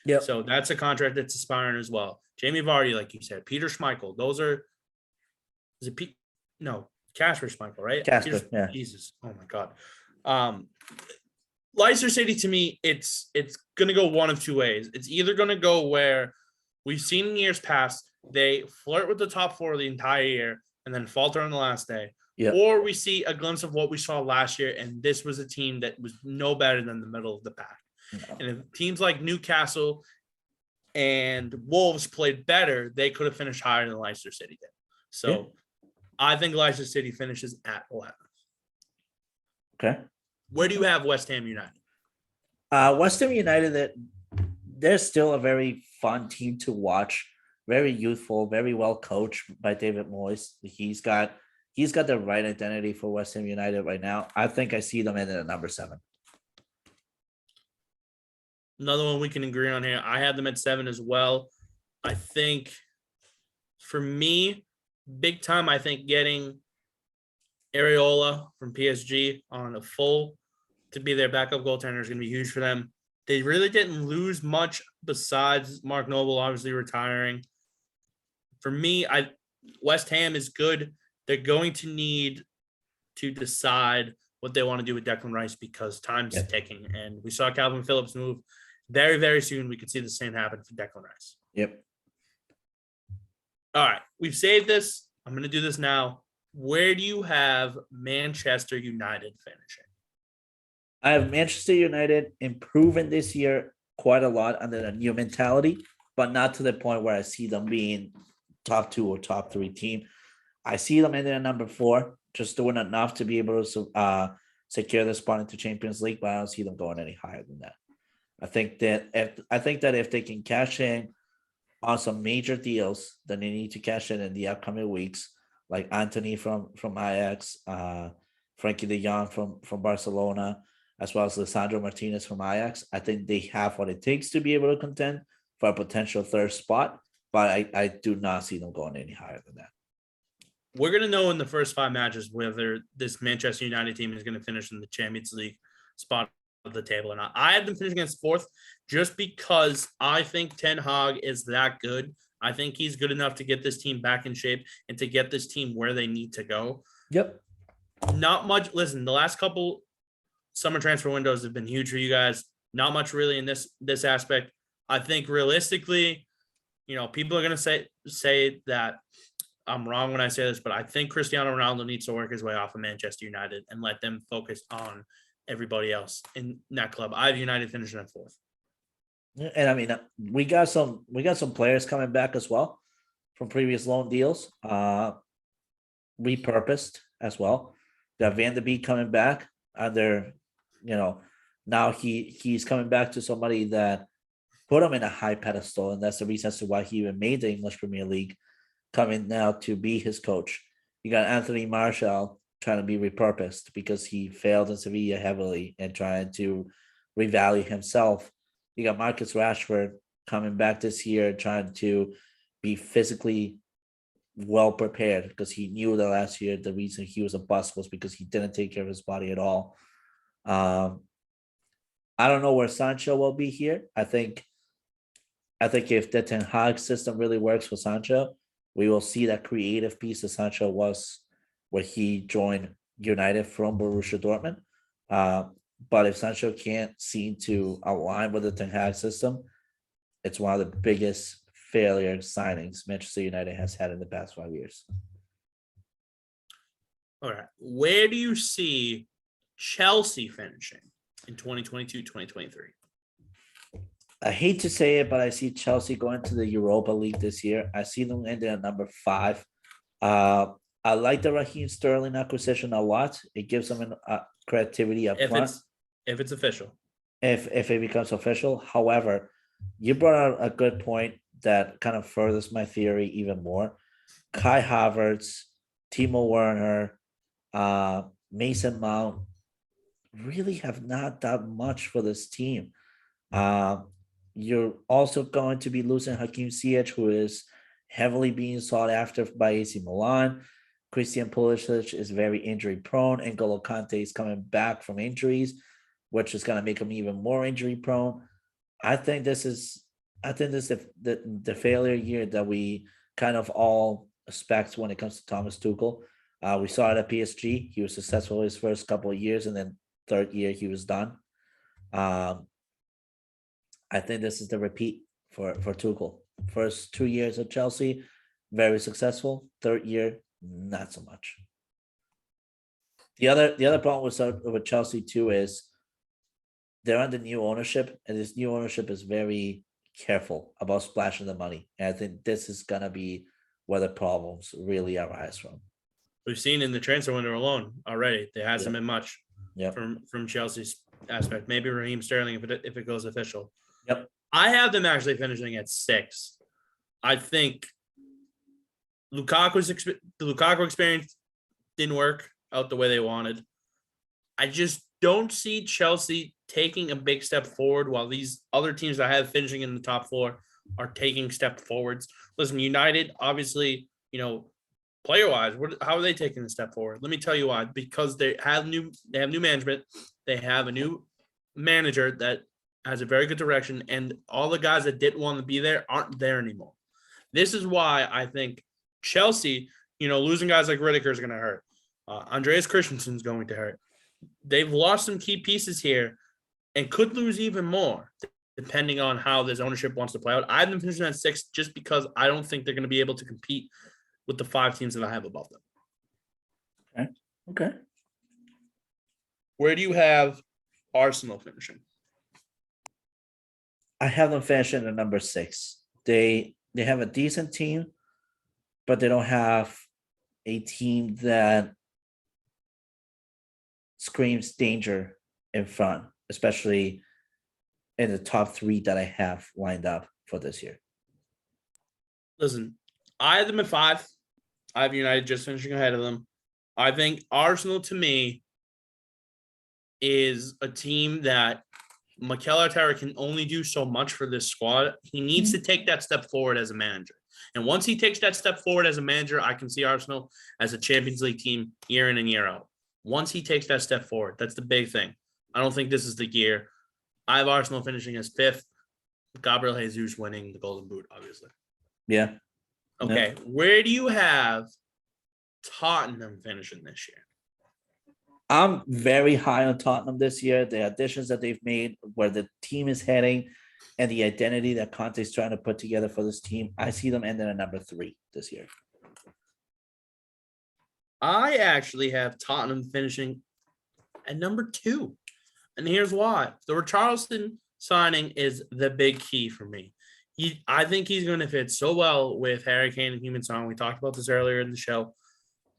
Yep. So that's a contract that's expiring as well. Jamie Vardy, like you said, Peter Schmeichel. Those are, is it Pete? No, Casper Schmeichel, right? Casper, yeah. Jesus. Oh my God. Leicester City, to me, it's going to go one of two ways. It's either going to go where we've seen in years past, they flirt with the top four the entire year and then falter on the last day. Yep. Or we see a glimpse of what we saw last year, and this was a team that was no better than the middle of the pack. No. And if teams like Newcastle and Wolves played better, they could have finished higher than Leicester City did. So I think Leicester City finishes at 11. Okay. Where do you have West Ham United? West Ham United, they're still a very fun team to watch. Very youthful, very well coached by David Moyes. He's got the right identity for West Ham United right now. I think I see them in at number 7. Another one we can agree on here. I have them at 7 as well. I think for me, big time, I think getting Areola from PSG on a full to be their backup goaltender is going to be huge for them. They really didn't lose much besides Mark Noble obviously retiring. For me, West Ham is good. They're going to need to decide what they want to do with Declan Rice because time's ticking. And we saw Calvin Phillips move. Very, very soon we could see the same happen for Declan Rice. Yep. All right. We've saved this. I'm going to do this now. Where do you have Manchester United finishing? I have Manchester United improving this year quite a lot under the new mentality, but not to the point where I see them being top 2 or top 3 team. I see them in there number 4, just doing enough to be able to secure the spot into Champions League, but I don't see them going any higher than that. I think that if they can cash in on some major deals, then they need to cash in the upcoming weeks, like Anthony from Ajax, Frankie de Jong from Barcelona, as well as Lisandro Martinez from Ajax. I think they have what it takes to be able to contend for a potential 3rd spot, but I do not see them going any higher than that. We're going to know in the first 5 matches whether this Manchester United team is going to finish in the Champions League spot of the table or not. I have them finishing as 4th just because I think Ten Hag is that good. I think he's good enough to get this team back in shape and to get this team where they need to go. Yep. Not much. Listen, the last couple summer transfer windows have been huge for you guys. Not much really in this aspect. I think realistically, people are going to say that I'm wrong when I say this, but I think Cristiano Ronaldo needs to work his way off of Manchester United and let them focus on everybody else in that club. I have United finishing at 4th. And I mean, we got some players coming back as well from previous loan deals, repurposed as well. Got Van de Beek coming back under, now he's coming back to somebody that put him in a high pedestal, and that's the reason as to why he even made the English Premier League, coming now to be his coach. You got Anthony Martial trying to be repurposed because he failed in Sevilla heavily and trying to revalue himself. You got Marcus Rashford coming back this year, trying to be physically well prepared because he knew that last year the reason he was a bust was because he didn't take care of his body at all. I don't know where Sancho will be here. I think if the Ten Hag system really works for Sancho, we will see that creative piece that Sancho was when he joined United from Borussia Dortmund. But if Sancho can't seem to align with the Ten Hag system, it's one of the biggest failure signings Manchester United has had in the past 5 years. All right. Where do you see Chelsea finishing in 2022, 2023? I hate to say it, but I see Chelsea going to the Europa League this year. I see them ending at number 5. I like the Raheem Sterling acquisition a lot. It gives them creativity up front. If it's official. If it becomes official. However, you brought out a good point that kind of furthers my theory even more. Kai Havertz, Timo Werner, Mason Mount really have not done much for this team. You're also going to be losing Hakim Ziyech, who is heavily being sought after by AC Milan. Christian Pulisic is very injury prone. N'Golo Kante is coming back from injuries, which is going to make him even more injury prone. I think this is the failure year that we kind of all expect when it comes to Thomas Tuchel. We saw it at PSG. He was successful his first couple of years, and then third year he was done. I think this is the repeat for Tuchel. First 2 years at Chelsea, very successful. Third year, not so much. The other problem with Chelsea too is they're under new ownership, and this new ownership is very careful about splashing the money. And I think this is gonna be where the problems really arise from. We've seen in the transfer window alone already. There hasn't been much Yep. from Chelsea's aspect. Maybe Raheem Sterling if it goes official. Yep. I have them actually finishing at 6. I think the Lukaku experience didn't work out the way they wanted. I just don't see Chelsea taking a big step forward while these other teams that I have finishing in the top 4 are taking step forwards. Listen, United, obviously, player-wise, how are they taking a step forward? Let me tell you why. Because they have new management. They have a new manager that has a very good direction, and all the guys that didn't want to be there aren't there anymore. This is why I think Chelsea, losing guys like Rudiger is going to hurt. Andreas Christensen is going to hurt. They've lost some key pieces here and could lose even more depending on how this ownership wants to play out. I have them finishing at 6 just because I don't think they're going to be able to compete with the 5 teams that I have above them. Okay. Where do you have Arsenal finishing? I have them finishing at number 6. They have a decent team, but they don't have a team that screams danger in front, especially in the top 3 that I have lined up for this year. Listen, I have them at 5. I have United just finishing ahead of them. I think Arsenal, to me, is a team that Mikel Arteta can only do so much for this squad. He needs to take that step forward as a manager. And once he takes that step forward as a manager, I can see Arsenal as a Champions League team year in and year out. Once he takes that step forward, that's the big thing. I don't think this is the year. I have Arsenal finishing as 5th. Gabriel Jesus winning the Golden Boot, obviously. Yeah. Okay. Yeah. Where do you have Tottenham finishing this year? I'm very high on Tottenham this year. The additions that they've made, where the team is heading, and the identity that Conte's trying to put together for this team, I see them ending at number 3 this year. I actually have Tottenham finishing at number 2. And here's why. The Richarlison signing is the big key for me. I think he's going to fit so well with Harry Kane and Heung-min Son. We talked about this earlier in the show.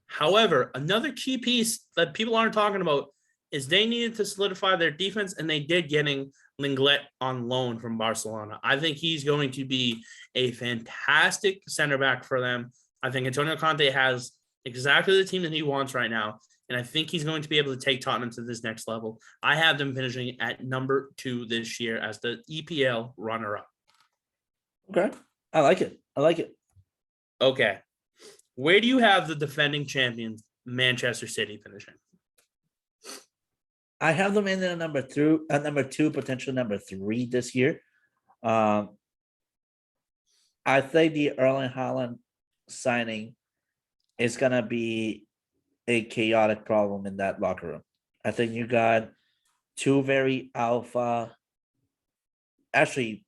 However, another key piece that people aren't talking about is they needed to solidify their defense, and they did getting Lenglet on loan from Barcelona. I think he's going to be a fantastic center back for them. I think Antonio Conte has exactly the team that he wants right now, and I think he's going to be able to take Tottenham to this next level. I have them finishing at number 2 this year as the EPL runner-up. Okay. I like it. Okay. Where do you have the defending champions, Manchester City, finishing? I have them in at number 2, potential number 3 this year. I think the Erling Haaland signing is gonna be a chaotic problem in that locker room. I think you got 2 very alpha. Actually,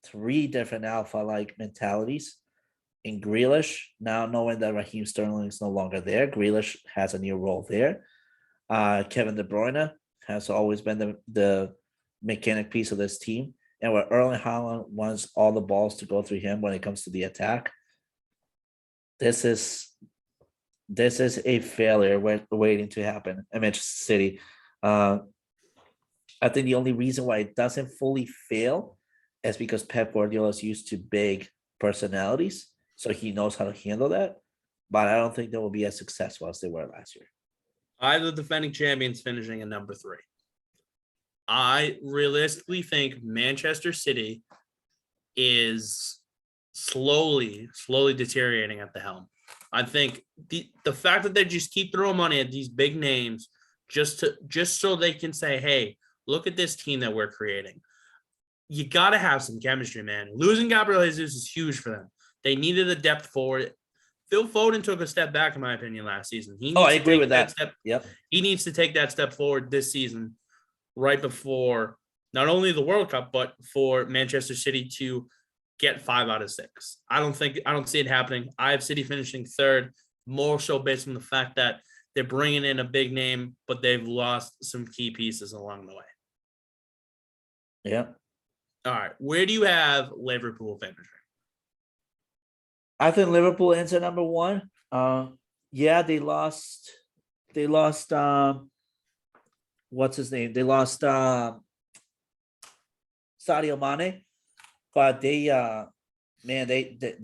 three different alpha-like mentalities in Grealish. Now knowing that Raheem Sterling is no longer there, Grealish has a new role there. Kevin De Bruyne has always been the mechanic piece of this team, and where Erling Haaland wants all the balls to go through him when it comes to the attack. This is a failure waiting to happen at Manchester City. I think the only reason why it doesn't fully fail is because Pep Guardiola is used to big personalities, so he knows how to handle that. But I don't think they will be as successful as they were last year. I have the defending champions finishing in number 3. I realistically think Manchester City is slowly deteriorating at the helm. I think the fact that they just keep throwing money at these big names just so they can say, hey, look at this team that we're creating. You got to have some chemistry, man. Losing Gabriel Jesus is huge for them. They needed a depth forward. Phil Foden took a step back, in my opinion, last season. I agree with that. Yep. He needs to take that step forward this season, right before not only the World Cup, but for Manchester City to get 5 out of 6. I don't see it happening. I have City finishing 3rd, more so based on the fact that they're bringing in a big name, but they've lost some key pieces along the way. Yeah. All right. Where do you have Liverpool finishing? I think Liverpool ends at number 1. Yeah, they lost. What's his name? They lost Sadio Mane, but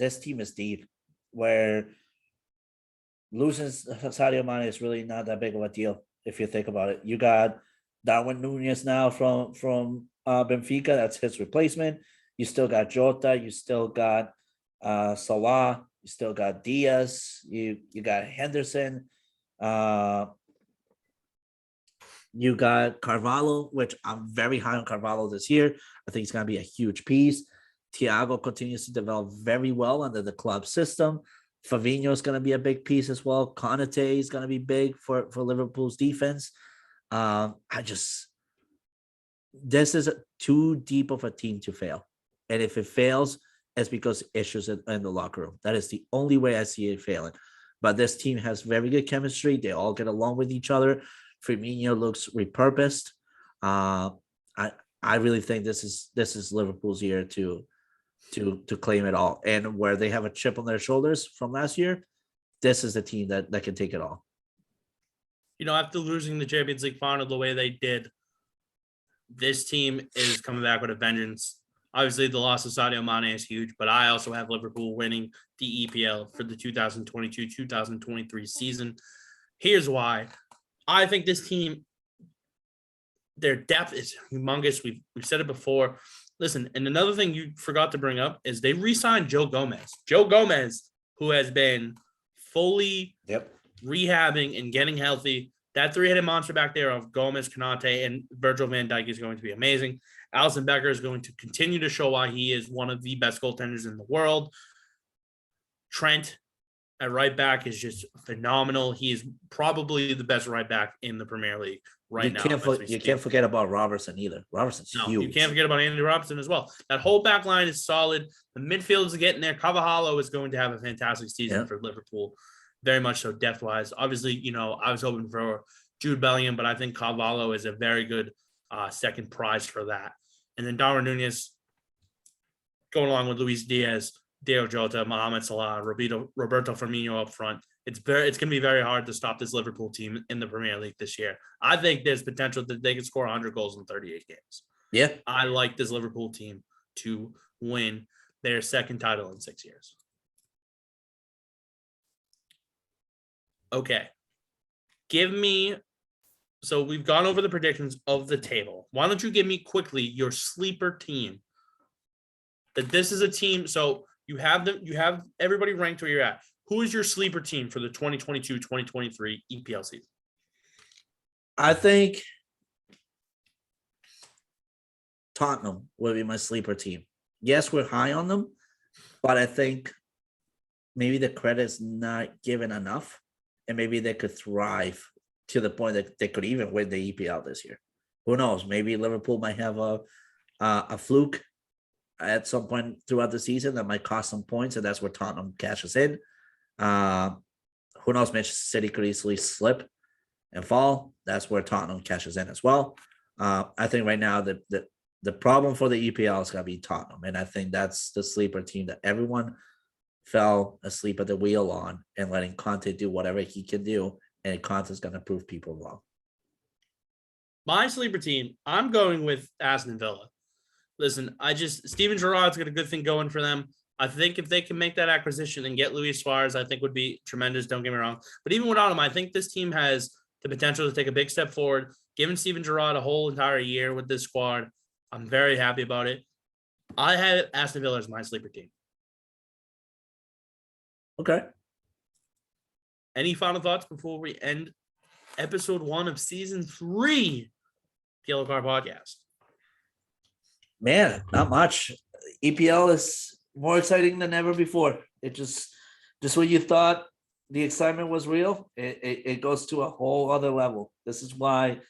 this team is deep. Where losing Sadio Mane is really not that big of a deal if you think about it. You got Darwin Nunez now from Benfica. That's his replacement. You still got Jota. You still got Salah. You still got Diaz. You got Henderson. You got Carvalho, which I'm very high on Carvalho this year. I think he's going to be a huge piece. Thiago continues to develop very well under the club system. Fabinho is going to be a big piece as well. Konate is going to be big for Liverpool's defense. This is too deep of a team to fail. And if it fails, it's because issues in the locker room. That is the only way I see it failing. But this team has very good chemistry. They all get along with each other. Firmino looks repurposed. I really think this is Liverpool's year to claim it all. And where they have a chip on their shoulders from last year, this is the team that can take it all. After losing the Champions League final the way they did, this team is coming back with a vengeance. Obviously, the loss of Sadio Mane is huge, but I also have Liverpool winning the EPL for the 2022-2023 season. Here's why. I think this team, their depth is humongous. We've said it before. Listen, and another thing you forgot to bring up is they re-signed Joe Gomez. Joe Gomez, who has been fully rehabbing and getting healthy. That three-headed monster back there of Gomez, Konate, and Virgil van Dijk is going to be amazing. Alisson Becker is going to continue to show why he is one of the best goaltenders in the world. Trent at right back is just phenomenal. He is probably the best right back in the Premier League now. You can't forget about Robertson either. Robertson's huge. You can't forget about Andy Robertson as well. That whole back line is solid. The midfield is getting there. Carvalho is going to have a fantastic season for Liverpool. Very much so depth-wise. Obviously, I was hoping for Jude Bellingham, but I think Carvalho is a very good second prize for that. And then Darwin Nunez going along with Luis Diaz, Diego Jota, Mohamed Salah, Roberto Firmino up front. It's going to be very hard to stop this Liverpool team in the Premier League this year. I think there's potential that they can score 100 goals in 38 games. Yeah. I like this Liverpool team to win their second title in 6 years. Okay. So we've gone over the predictions of the table. Why don't you give me quickly your sleeper team? That this is a team. So you have everybody ranked where you're at. Who is your sleeper team for the 2022-2023 EPL season? I think Tottenham will be my sleeper team. Yes, we're high on them, but I think maybe the credit is not given enough, and maybe they could thrive to the point that they could even win the EPL this year. Who knows? Maybe Liverpool might have a fluke at some point throughout the season that might cost some points, and that's where Tottenham cashes in. Who knows? Manchester City could easily slip and fall. That's where Tottenham cashes in as well. I think right now the problem for the EPL is going to be Tottenham, and I think that's the sleeper team that everyone fell asleep at the wheel on, and letting Conte do whatever he can do, and Conte's going to prove people wrong. My sleeper team, I'm going with Aston Villa. Listen, Steven Gerrard's got a good thing going for them. I think if they can make that acquisition and get Luis Suarez, I think would be tremendous. Don't get me wrong. But even without him, I think this team has the potential to take a big step forward. Given Steven Gerrard a whole entire year with this squad, I'm very happy about it. I had Aston Villa as my sleeper team. Okay. Any final thoughts before we end episode 1 of season 3, the Yellow Card Podcast? Man, not much. EPL is more exciting than ever before. It just when you thought the excitement was real, it goes to a whole other level. This is why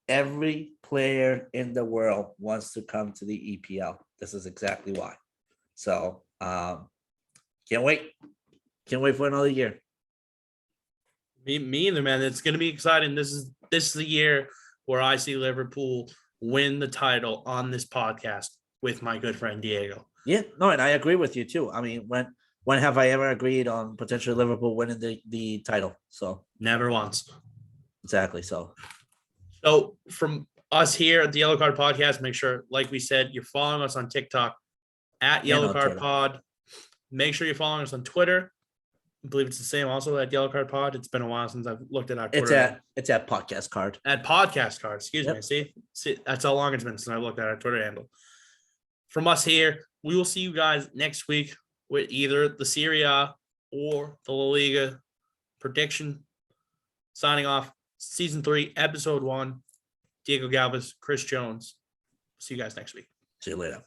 every player in the world wants to come to the EPL. This is exactly why. So can't wait. Can't wait for another year. Me either, man. It's going to be exciting. This is the year where I see Liverpool win the title on this podcast with my good friend Diego. Yeah, no, and I agree with you too. I mean, when have I ever agreed on potentially Liverpool winning the title? So never once. Exactly. So from us here at the Yellow Card Podcast, make sure, like we said, you're following us on TikTok at Yellow Card Twitter. Pod. Make sure you're following us on Twitter. I believe it's the same also at Yellow Card Pod. It's been a while since I've looked at our Twitter. It's at Podcast Card. At Podcast Card, excuse Yep. me. See, that's how long it's been since I looked at our Twitter handle. From us here, we will see you guys next week with either the Serie A or the La Liga prediction. Signing off, season 3, episode 1. Diego Galvez, Chris Jones. See you guys next week. See you later.